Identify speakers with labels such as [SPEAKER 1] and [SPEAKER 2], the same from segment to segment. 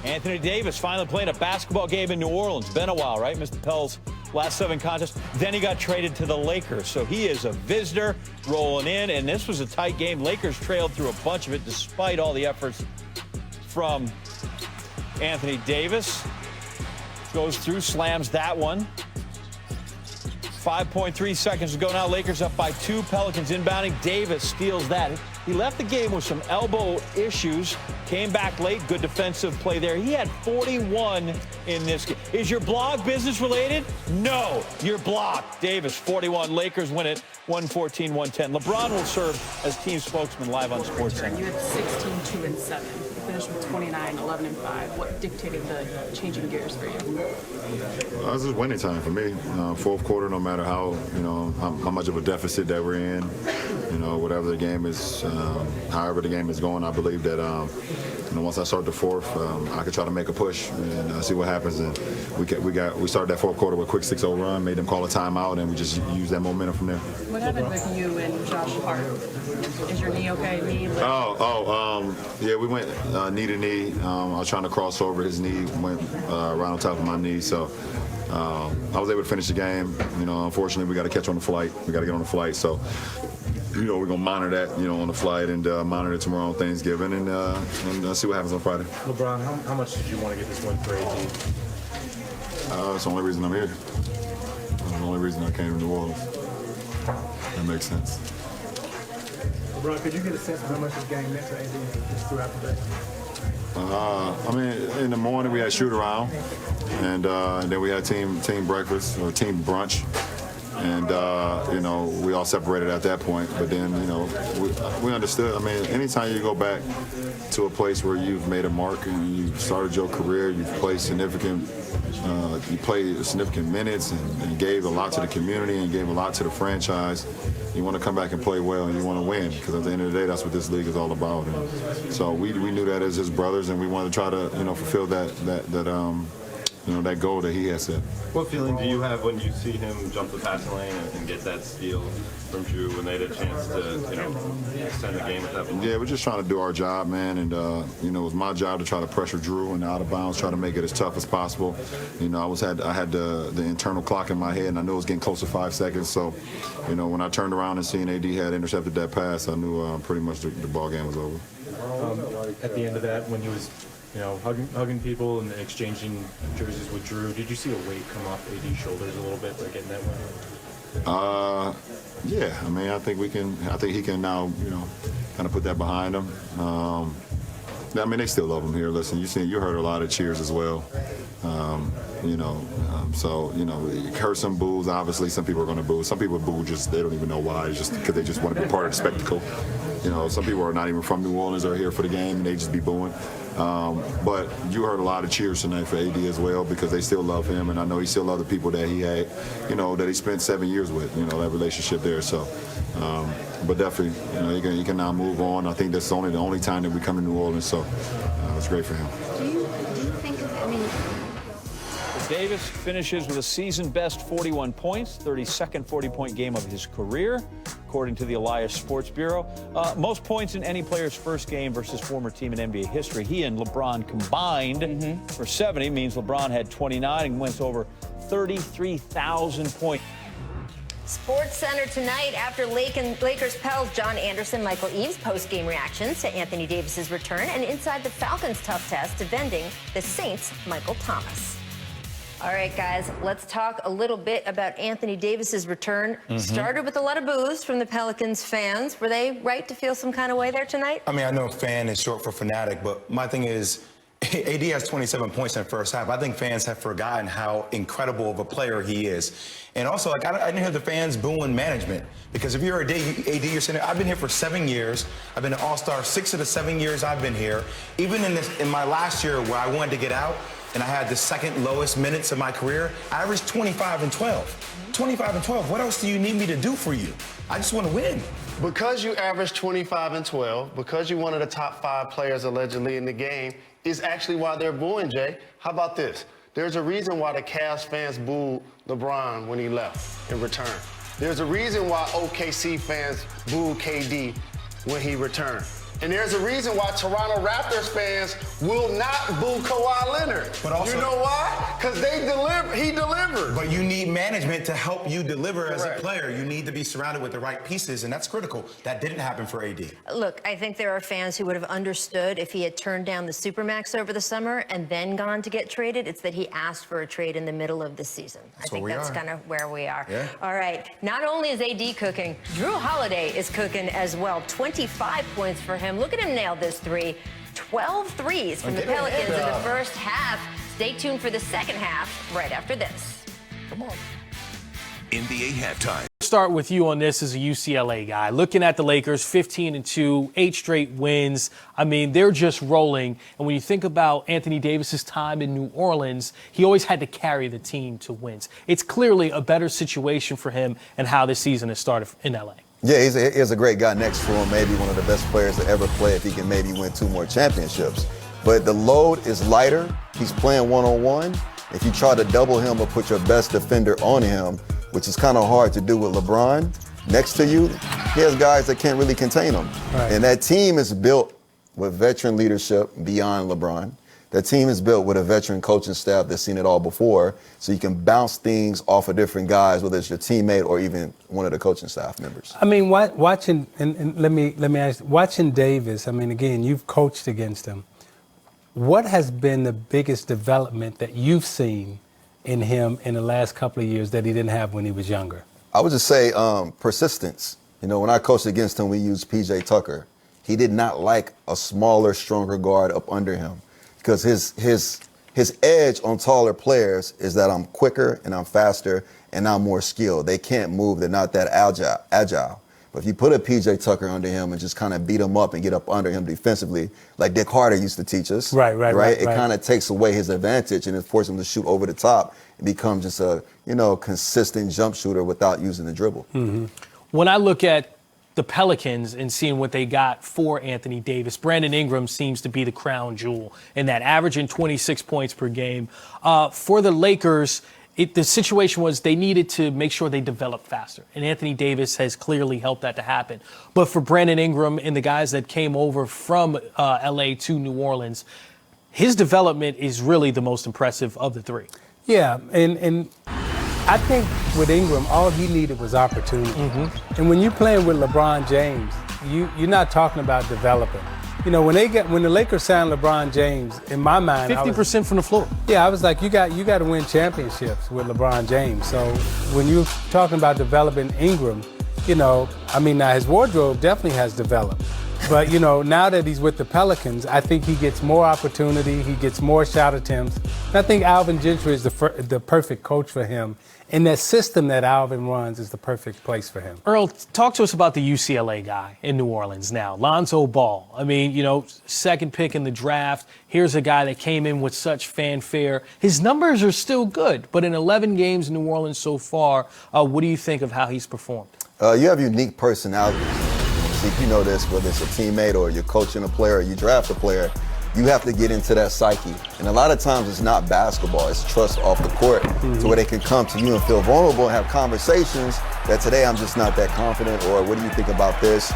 [SPEAKER 1] Anthony Davis finally playing a basketball game in New Orleans. Been a while, right? Missed the Pels last 7 contests. Then he got traded to the Lakers. So he is a visitor rolling in. And this was a tight game. Lakers trailed through a bunch of it despite all the efforts from Anthony Davis. Goes through, slams that one. 5.3 seconds to go now. Lakers up by 2. Pelicans inbounding. Davis steals that. He left the game with some elbow issues. Came back late. Good defensive play there. He had 41 in this game. Is your blog business related? No. You're blocked. Davis, 41. Lakers win it 114-110. LeBron will serve as team spokesman live on SportsCenter.
[SPEAKER 2] You had 16, 2, and 7. You finished with 29, 11, and 5. What dictated the changing gears for you?
[SPEAKER 3] This is winning time for me. Fourth quarter, no matter how much of a deficit that we're in, whatever the game is, however the game is going, I believe that once I start the fourth, I could try to make a push and see what happens. And we started that fourth quarter with a quick 6-0 run, made them call a timeout, and we just used that momentum from there.
[SPEAKER 2] What happened with you and Josh Hart? Is your knee okay?
[SPEAKER 3] Yeah, we went knee to knee. I was trying to cross over. His knee went right on top of my knee, so I was able to finish the game. Unfortunately, we got to catch on the flight. We got to get on the flight, so we're going to monitor that, on the flight and monitor it tomorrow on Thanksgiving and see what happens on Friday.
[SPEAKER 4] LeBron, how much did you want to get this win for AD?
[SPEAKER 3] That's the only reason I'm here. That's the only reason I came to New Orleans. That makes sense.
[SPEAKER 4] LeBron, could you get a sense of how much this game meant to AD just throughout the day?
[SPEAKER 3] In the morning we had shoot around, and then we had team breakfast or team brunch. And, we all separated at that point. But then, we understood. Anytime you go back to a place where you've made a mark and you've started your career, you've played significant minutes and gave a lot to the community and gave a lot to the franchise, you want to come back and play well and you want to win. Because at the end of the day, that's what this league is all about. And so we knew that as his brothers, and we wanted to try to, fulfill that goal that he has set.
[SPEAKER 5] What feeling do you have when you see him jump the passing lane and get that steal from Drew when they had a chance to, extend the game with that ball?
[SPEAKER 3] Yeah, we're just trying to do our job, man, and it was my job to try to pressure Drew and out of bounds, try to make it as tough as possible. I had the internal clock in my head, and I knew it was getting close to 5 seconds. So, when I turned around and seen AD had intercepted that pass, I knew pretty much the ball game was over.
[SPEAKER 4] At the end of that, when he was hugging people and exchanging jerseys with Drew, did you see a weight come off AD's shoulders a little bit by getting that win?
[SPEAKER 3] Yeah. I think he can now, kind of put that behind him. They still love him here. Listen, you heard a lot of cheers as well. You heard some boos. Obviously, some people are going to boo. Some people boo they don't even know why. It's just because they just want to be part of the spectacle. Some people are not even from New Orleans, are here for the game, and they just be booing. But you heard a lot of cheers tonight for AD as well, because they still love him, and I know he still loves the people that he had, that he spent 7 years with, that relationship there. So, but definitely, he can now move on. I think that's the only time that we come to New Orleans, so it's great for him.
[SPEAKER 6] Do you think,
[SPEAKER 1] Davis finishes with a season-best 41 points, 32nd 40-point game of his career, according to the Elias Sports Bureau. Most points in any player's first game versus former team in NBA history. He and LeBron combined for 70, means LeBron had 29 and went over 33,000 points.
[SPEAKER 6] Sports Center tonight after Lakers Pels, John Anderson, Michael Eaves post-game reactions to Anthony Davis's return, and inside the Falcons' tough test defending the Saints' Michael Thomas. All right, guys, let's talk a little bit about Anthony Davis's return. Started with a lot of boos from the Pelicans fans. Were they right to feel some kind of way there tonight?
[SPEAKER 7] I know fan is short for fanatic, but my thing is, AD has 27 points in the first half. I think fans have forgotten how incredible of a player he is. And also, I didn't hear the fans booing management. Because if you're AD, you're saying, I've been here for 7 years. I've been an all-star 6 of the 7 years I've been here. Even in my last year where I wanted to get out, and I had the second lowest minutes of my career, I averaged 25 and 12. 25 and 12, what else do you need me to do for you? I just want to win.
[SPEAKER 8] Because you averaged 25 and 12, because you're one of the top 5 players allegedly in the game, is actually why they're booing, Jay. How about this? There's a reason why the Cavs fans booed LeBron when he left in return. There's a reason why OKC fans booed KD when he returned. And there's a reason why Toronto Raptors fans will not boo Kawhi Leonard.
[SPEAKER 7] But also,
[SPEAKER 8] you know why? Because he delivered.
[SPEAKER 7] But you need management to help you deliver as a
[SPEAKER 8] Correct.
[SPEAKER 7] player. You need to be surrounded with the right pieces, and that's critical. That didn't happen for AD.
[SPEAKER 6] Look, I think there are fans who would have understood if he had turned down the Supermax over the summer and then gone to get traded. It's that he asked for a trade in the middle of the season. I think that's kind of where we are.
[SPEAKER 7] Yeah.
[SPEAKER 6] All right. Not only is AD cooking, Drew Holiday is cooking as well. 25 points for him. Look at him nail this three. 12 threes from the Pelicans in the first half. Stay tuned for the second half right after this.
[SPEAKER 7] Come on.
[SPEAKER 9] NBA halftime.
[SPEAKER 10] Start with you on this as a UCLA guy. Looking at the Lakers, 15-2, 8 straight wins. I mean, they're just rolling. And when you think about Anthony Davis's time in New Orleans, he always had to carry the team to wins. It's clearly a better situation for him and how this season has started in LA.
[SPEAKER 11] Yeah, he's a great guy next to him, maybe one of the best players to ever play if he can maybe win 2 more championships. But the load is lighter. He's playing one-on-one. If you try to double him or put your best defender on him, which is kind of hard to do with LeBron next to you, he has guys that can't really contain him.
[SPEAKER 12] Right.
[SPEAKER 11] And that team is built with veteran leadership beyond LeBron. That team is built with a veteran coaching staff that's seen it all before, so you can bounce things off of different guys, whether it's your teammate or even one of the coaching staff members.
[SPEAKER 12] I mean, watching, and let me ask, watching Davis, I mean, again, you've coached against him. What has been the biggest development that you've seen in him in the last couple of years that he didn't have when he was younger?
[SPEAKER 11] I would just say persistence. You know, when I coached against him, we used P.J. Tucker. He did not like a smaller, stronger guard up under him because his edge on taller players is that I'm quicker and I'm faster and I'm more skilled. They can't move. They're not that agile. But if you put a P.J. Tucker under him and just kind of beat him up and get up under him defensively, like Dick Harder used to teach us, it kind of takes away his advantage and it forces him to shoot over the top and become just a, consistent jump shooter without using the dribble.
[SPEAKER 10] Mm-hmm. When I look at the Pelicans and seeing what they got for Anthony Davis, Brandon Ingram seems to be the crown jewel in that, averaging 26 points per game. For the Lakers, the situation was they needed to make sure they developed faster, and Anthony Davis has clearly helped that to happen. But for Brandon Ingram and the guys that came over from L.A. to New Orleans, his development is really the most impressive of the three.
[SPEAKER 12] Yeah, and I think with Ingram, all he needed was opportunity. Mm-hmm. And when you're playing with LeBron James, you're not talking about developing. When the Lakers signed LeBron James, in my mind,
[SPEAKER 10] 50% from the floor.
[SPEAKER 12] Yeah, I was like, you got to win championships with LeBron James. So when you're talking about developing Ingram, now his wardrobe definitely has developed. But now that he's with the Pelicans, I think he gets more opportunity. He gets more shot attempts. And I think Alvin Gentry is the perfect coach for him. And that system that Alvin runs is the perfect place for him.
[SPEAKER 10] Earl, talk to us about the UCLA guy in New Orleans now, Lonzo Ball. I mean, second pick in the draft. Here's a guy that came in with such fanfare. His numbers are still good, but in 11 games in New Orleans so far, what do you think of how he's performed?
[SPEAKER 11] You have unique personalities. See, you know this, whether it's a teammate or you're coaching a player or you draft a player, you have to get into that psyche. And a lot of times it's not basketball, it's trust off the court to where they can come to you and feel vulnerable and have conversations that today I'm just not that confident, or what do you think about this?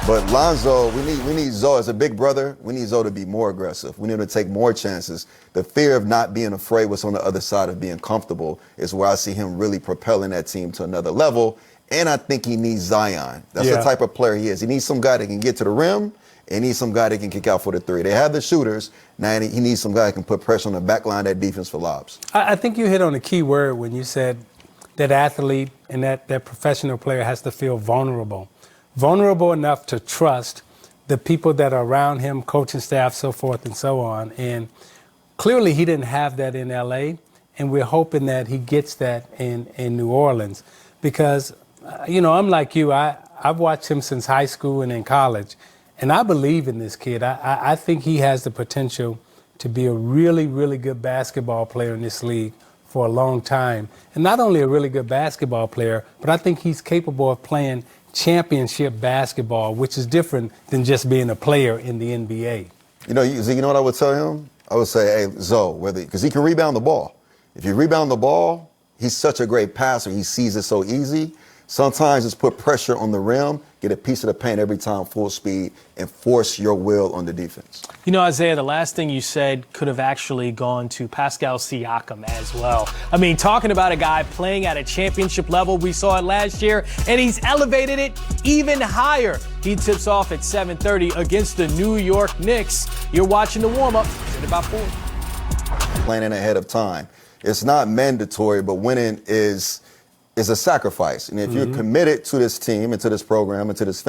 [SPEAKER 11] But Lonzo, we need Zoe as a big brother. We need Zoe to be more aggressive. We need to take more chances. The fear of not being afraid what's on the other side of being comfortable is where I see him really propelling that team to another level. And I think he needs Zion. That's the type of player he is. He needs some guy that can get to the rim, and he needs some guy that can kick out for the three. They have the shooters. Now he needs some guy that can put pressure on the back line, that defense for lobs.
[SPEAKER 12] I think you hit on a key word when you said that athlete and that professional player has to feel vulnerable. Vulnerable enough to trust the people that are around him, coaching staff, so forth and so on. And clearly he didn't have that in L.A., and we're hoping that he gets that in New Orleans. Because, I'm like you. I've watched him since high school and in college. And I believe in this kid. I think he has the potential to be a really, really good basketball player in this league for a long time. And not only a really good basketball player, but I think he's capable of playing championship basketball, which is different than just being a player in the NBA.
[SPEAKER 11] You know what I would tell him? I would say, hey, Zoe, because he can rebound the ball. If you rebound the ball, he's such a great passer. He sees it so easy. Sometimes just put pressure on the rim, get a piece of the paint every time full speed, and force your will on the defense.
[SPEAKER 10] You know, Isaiah, the last thing you said could have actually gone to Pascal Siakam as well. I mean, talking about a guy playing at a championship level, we saw it last year, and he's elevated it even higher. He tips off at 7:30 against the New York Knicks. You're watching the warm-up. It's in about 4.
[SPEAKER 11] Planning ahead of time. It's not mandatory, but winning is a sacrifice. And if you're committed to this team and to this program and to this family,